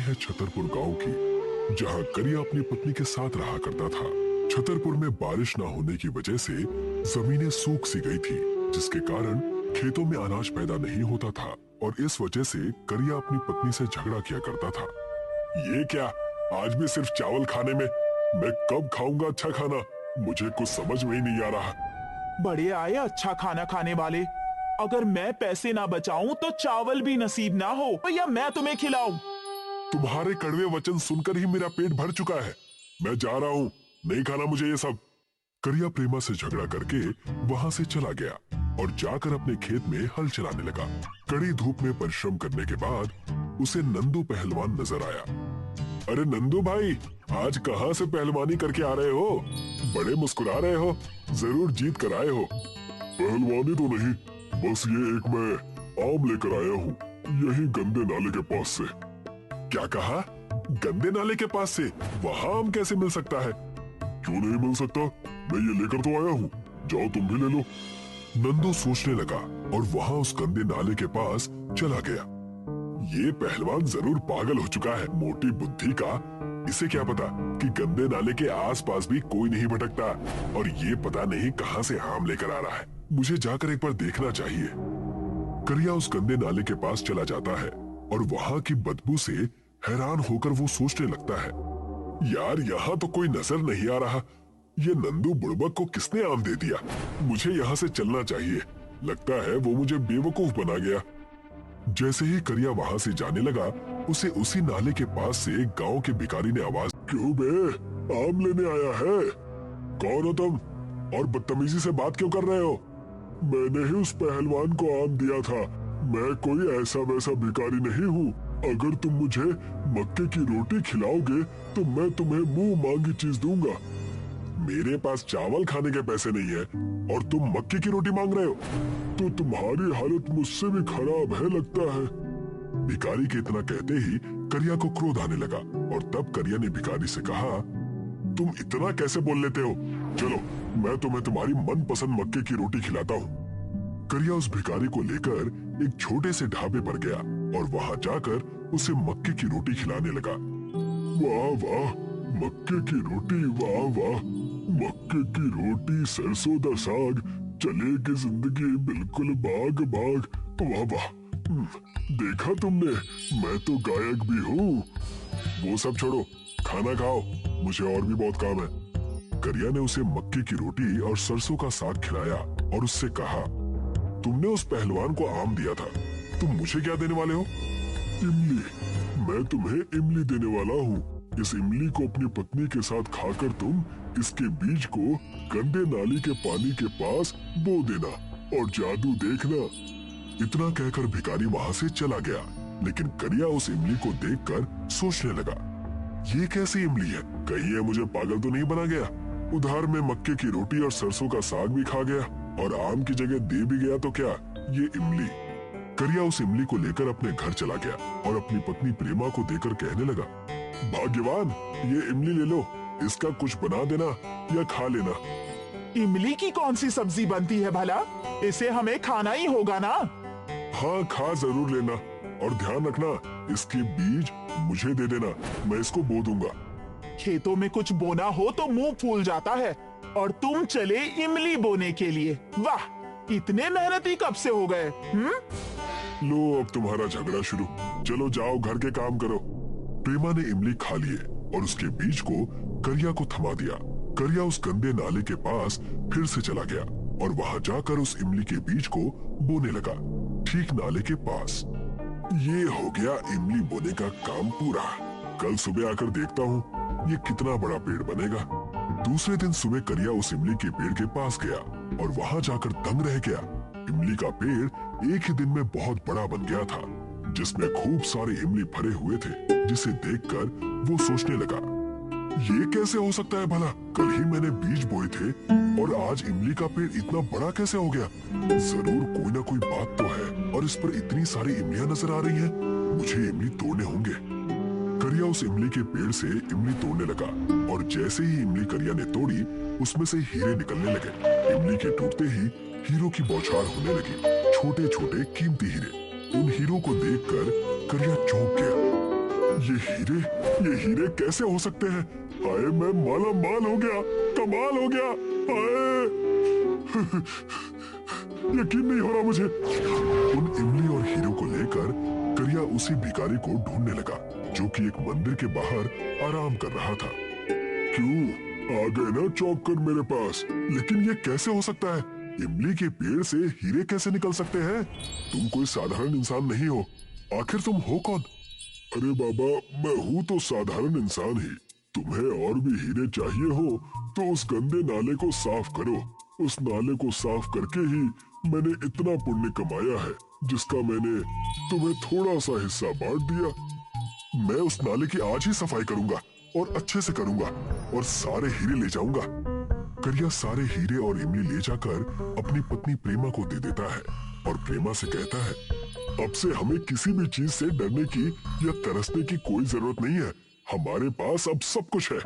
है छतरपुर गांव की, जहां करिया अपनी पत्नी के साथ रहा करता था। छतरपुर में बारिश न होने की वजह से जमीनें सूख सी गई थी, जिसके कारण खेतों में अनाज पैदा नहीं होता था और इस वजह से करिया अपनी पत्नी से झगड़ा किया करता था। ये क्या, आज भी सिर्फ चावल खाने में? मैं कब खाऊंगा अच्छा खाना? मुझे कुछ समझ में ही नहीं आ रहा। बड़े आए अच्छा खाना खाने वाले। अगर मैं पैसे ना बचाऊं तो चावल भी नसीब ना हो या मैं तुम्हें खिलाऊं। तुम्हारे कड़वे वचन सुनकर ही मेरा पेट भर चुका है। मैं जा रहा हूँ, नहीं खाना मुझे ये सब। करिया प्रेमा से झगड़ा करके वहां से चला गया और जाकर अपने खेत में हल चलाने लगा। कड़ी धूप में परिश्रम करने के बाद उसे नंदू पहलवान नजर आया। अरे नंदू भाई, आज कहाँ से पहलवानी करके आ रहे हो? बड़े मुस्कुरा रहे हो, जरूर जीत कर आए हो। पहलवानी तो नहीं, बस ये एक मैं आम लेकर आया हूँ, यही गंदे नाले के पास से। क्या कहा? गंदे नाले के पास से? वहाँ आम कैसे मिल सकता है? क्यों नहीं मिल सकता? मैं ये लेकर तो आया हूँ, जाओ तुम भी ले लो। नंदू सोचने लगा और वहाँ उस गंदे नाले के पास चला गया। ये पहलवान जरूर पागल हो चुका है, मोटी बुद्धि का। इसे क्या पता कि गंदे नाले के आसपास भी कोई नहीं भटकता और ये पता नहीं कहाँ से आम लेकर आ रहा है। मुझे जाकर एक बार देखना चाहिए। करिया उस गंदे नाले के पास चला जाता है और वहाँ की बदबू से हैरान होकर वो सोचने लगता है, यार यहाँ तो कोई नजर नहीं आ रहा। ये नंदू बुड़बक को किसने आम दे दिया? मुझे यहाँ से चलना चाहिए। लगता है वो मुझे बेवकूफ बना गया। जैसे ही करिया वहाँ से जाने लगा, उसे उसी नाले के पास से गांव के भिखारी ने आवाज, क्यों बे, आम लेने आया है? कौन हो तुम और बदतमीजी से बात क्यों कर रहे हो? मैंने ही उस पहलवान को आम दिया था। मैं कोई ऐसा वैसा भिखारी नहीं हूँ। अगर तुम मुझे मक्के की रोटी खिलाओगे तो मैं तुम्हें मुंह मांगी चीज दूंगा। मेरे पास चावल खाने के पैसे नहीं है और तुम मक्के की रोटी मांग रहे हो? तो तुम्हारी हालत मुझसे भी खराब है लगता है। भिखारी के इतना कहते ही करिया को क्रोध आने लगा और तब करिया ने भिखारी से कहा, तुम इतना कैसे बोल लेते हो? चलो मैं तुम्हें तुम्हारी मनपसंद मक्के की रोटी खिलाता हूँ। करिया उस भिखारी को लेकर एक छोटे से ढाबे पर गया और वहाँ जाकर उसे मक्के की रोटी खिलाने लगा। वाह वाह, मक्के की रोटी, वाह वाह, मक्के की रोटी, सरसों दा साग, चलेगी जिंदगी बिल्कुल बाग बाग। वाह वाह, देखा तुमने, मैं तो गायक भी हूँ। वो सब छोड़ो, खाना खाओ, मुझे और भी बहुत काम है। करिया ने उसे मक्के की रोटी और सरसों का साग खिलाया और उससे कहा, तुमने उस पहलवान को आम दिया था, तुम मुझे क्या देने वाले हो? इमली, मैं तुम्हें इमली देने वाला हूँ। इस इमली को अपनी पत्नी के साथ खाकर तुम इसके बीज को गंदे नाली के पानी के पास बो देना और जादू देखना। इतना कहकर भिखारी वहाँ से चला गया, लेकिन करिया उस इमली को देखकर सोचने लगा, ये कैसी इमली है? कहीं ये मुझे पागल तो नहीं बना गया? उधार में मक्के की रोटी और सरसों का साग भी खा गया और आम की जगह दे भी गया तो क्या ये इमली? करिया उस इमली को लेकर अपने घर चला गया और अपनी पत्नी प्रेमा को देकर कहने लगा, भाग्यवान, ये इमली ले लो, इसका कुछ बना देना या खा लेना। इमली की कौन सी सब्जी बनती है भला? इसे हमें खाना ही होगा ना? हाँ, खा जरूर लेना और ध्यान रखना, इसके बीज मुझे दे देना, मैं इसको बो दूंगा। खेतों में कुछ बोना हो तो मुंह फूल जाता है और तुम चले इमली बोने के लिए। वाह, इतने मेहनती कब से हो गए? लो अब तुम्हारा झगड़ा शुरू। चलो जाओ घर के काम करो। प्रेमा ने इमली खा लिए और उसके बीज को करिया को थमा दिया। करिया उस गंदे नाले के पास फिर से चला गया और वहां जाकर उस इमली के बीज को बोने लगा, ठीक नाले के पास। ये हो गया इमली बोने का काम पूरा। कल सुबह आकर देखता हूँ ये कितना बड़ा पेड़ बनेगा। दूसरे दिन सुबह करिया उस इमली के पेड़ के पास गया और वहां जाकर दंग रह गया। इमली का पेड़ एक ही दिन में बहुत बड़ा बन गया था, जिसमें खूब सारे इमली भरे हुए थे, जिसे देखकर वो सोचने लगा, ये कैसे हो सकता है भला? कल ही मैंने बीज बोए थे और आज इमली का पेड़ इतना बड़ा कैसे हो गया? जरूर कोई ना कोई बात तो है और इस पर इतनी सारी इमलियां नजर आ रही हैं। मुझे इमली तोड़ने होंगे। करिया उस इमली के पेड़ से इमली तोड़ने लगा और जैसे ही इमली करिया ने तोड़ी, उसमें से हीरे निकलने लगे। इमली के टूटते ही हीरों की बौछार होने लगी, छोटे छोटे कीमती हीरे। उन हीरों को देखकर करिया चौंक गया। ये हीरे कैसे हो सकते हैं? हाय, मैं माला माल हो गया, कमाल हो गया। हाय, यकीन नहीं हो रहा मुझे। उन इमली और हीरों को लेकर करिया उसी भिखारी को ढूंढने लगा जो कि एक मंदिर के बाहर आराम कर रहा था। क्यों आ गए ना चौंक कर मेरे पास? लेकिन ये कैसे हो सकता है? इमली के पेड़ से हीरे कैसे निकल सकते हैं? तुम कोई साधारण इंसान नहीं हो। आखिर तुम हो कौन? अरे बाबा, मैं हूँ तो साधारण इंसान ही। तुम्हें और भी हीरे चाहिए हो तो उस गंदे नाले को साफ करो। उस नाले को साफ करके ही मैंने इतना पुण्य कमाया है जिसका मैंने तुम्हें थोड़ा सा हिस्सा बांट दिया। मैं उस नाले की आज ही सफाई करूंगा और अच्छे से करूंगा और सारे हीरे ले जाऊंगा। करिया सारे हीरे और इमली ले जाकर अपनी पत्नी प्रेमा को दे देता है और प्रेमा से कहता है, अब से हमें किसी भी चीज से डरने की या तरसने की कोई जरूरत नहीं है। हमारे पास अब सब कुछ है।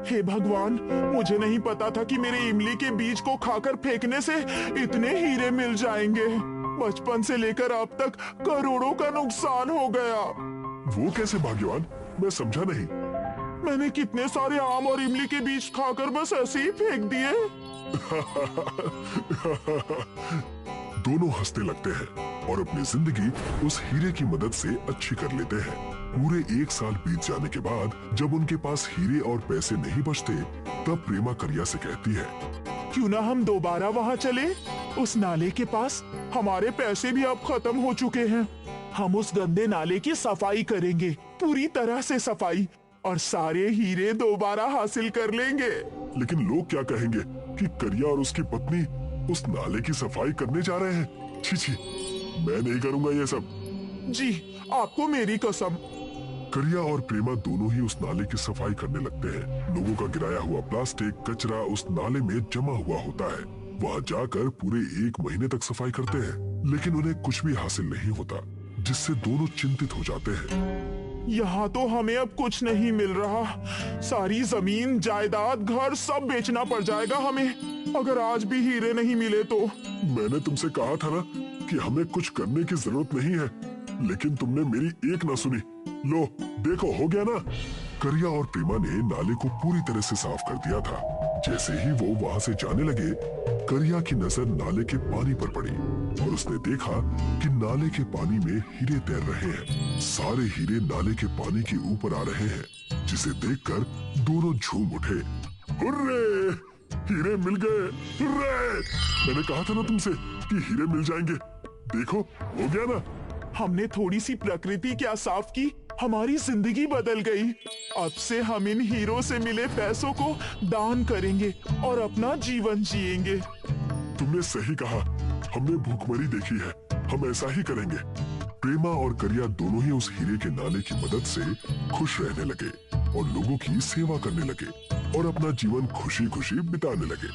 हे भगवान, मुझे नहीं पता था कि मेरे इमली के बीज को खाकर फेंकने से इतने हीरे मिल जाएंगे। बचपन से लेकर अब तक करोड़ों का नुकसान हो गया। वो कैसे भाग्यवान? मैं समझा नहीं। मैंने कितने सारे आम और इमली के बीज खाकर बस ऐसे ही फेंक दिए। दोनों हंसने लगते हैं और अपनी जिंदगी उस हीरे की मदद से अच्छी कर लेते हैं। पूरे 1 साल बीत जाने के बाद जब उनके पास हीरे और पैसे नहीं बचते, तब प्रेमा करिया से कहती है, क्यों ना हम दोबारा वहाँ चले, उस नाले के पास। हमारे पैसे भी अब खत्म हो चुके हैं। हम उस गंदे नाले की सफाई करेंगे, पूरी तरह से सफाई, और सारे हीरे दोबारा हासिल कर लेंगे। लेकिन लोग क्या कहेंगे कि करिया और उसकी पत्नी उस नाले की सफाई करने जा रहे हैं? छी छी, मैं नहीं करूंगा ये सब। जी, आपको मेरी कसम। करिया और प्रेमा दोनों ही उस नाले की सफाई करने लगते हैं। लोगों का गिराया हुआ प्लास्टिक कचरा उस नाले में जमा हुआ होता है। वहाँ जाकर पूरे 1 महीने तक सफाई करते हैं, लेकिन उन्हें कुछ भी हासिल नहीं होता, जिससे दोनों चिंतित हो जाते हैं। यहाँ तो हमें अब कुछ नहीं मिल रहा। सारी जमीन, जायदाद, घर सब बेचना पड़ जाएगा हमें, अगर आज भी हीरे नहीं मिले तो। मैंने तुमसे कहा था ना कि हमें कुछ करने की जरूरत नहीं है, लेकिन तुमने मेरी एक ना सुनी। लो देखो, हो गया ना। करिया और प्रेमा ने नाले को पूरी तरह से साफ कर दिया था। जैसे ही वो वहाँ से जाने लगे, करिया की नजर नाले के पानी पर पड़ी और उसने देखा कि नाले के पानी में हीरे तैर रहे हैं। सारे हीरे नाले के पानी के ऊपर आ रहे हैं, जिसे देखकर दोनों झूम उठे। हुर्रे! हीरे मिल गए! हुर्रे! मैंने कहा था ना तुमसे कि हीरे मिल जाएंगे। देखो, हो गया ना। हमने थोड़ी सी प्रकृति क्या साफ की, हमारी जिंदगी बदल गई। अब से हम इन हीरो से मिले पैसों को दान करेंगे और अपना जीवन जिएंगे। तुमने सही कहा, हमने भूखमरी देखी है, हम ऐसा ही करेंगे। प्रेमा और करिया दोनों ही उस हीरे के नाले की मदद से खुश रहने लगे और लोगों की सेवा करने लगे और अपना जीवन खुशी खुशी बिताने लगे।